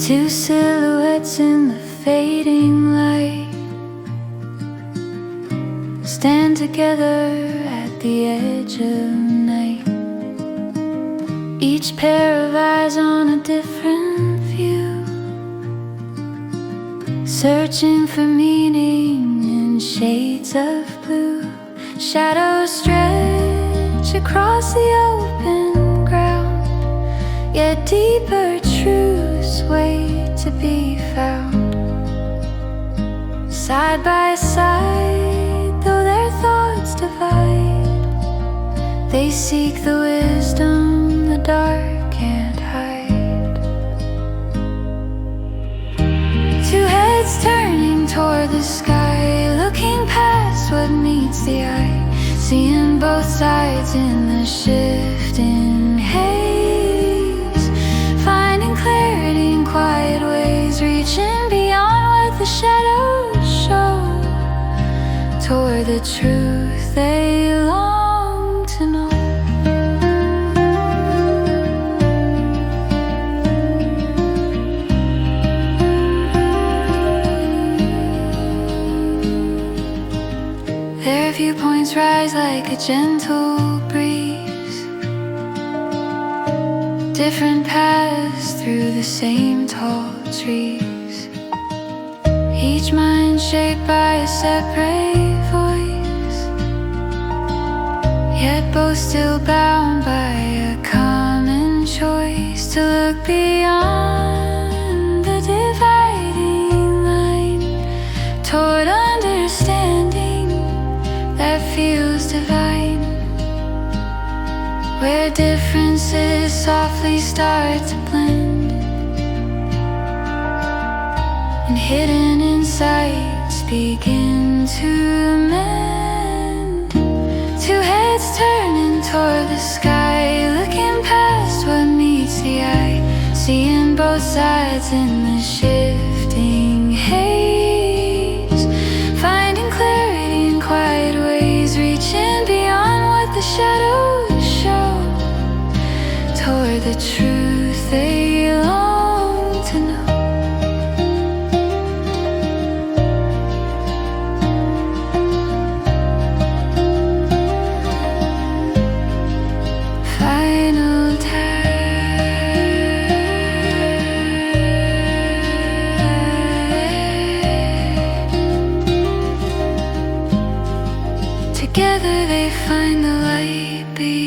Two silhouettes in the fading light stand together at the edge of night. Each pair of eyes on a different view, searching for meaning in shades of blue. Shadows stretch across the open ground, yet deeper truths wait to be found. Side by side, though their thoughts divide, they seek the wisdom the dark can't hide. Two heads turning toward the sky, looking past what meets the eye, seeing both sides in the shifting haze, finding clarity in quiet ways, reaching beyond what the shadows show, toward the truth they long to know. Their viewpoints rise like a gentle breeze, different paths through the same tall trees, each mind shaped by a separate voice, yet both still bound by a common choice to look beyond the dividing line, toward understanding that feels divine, where differences softly start to blend, and hidden insights begin to mend. Two heads turning toward the sky, looking past what meets the eye, seeing both sides in the shifting haze, finding clarity in quiet ways, reaching beyond what the shadows show, toward the truth they long to know. Final tag. Together they find the light beyond.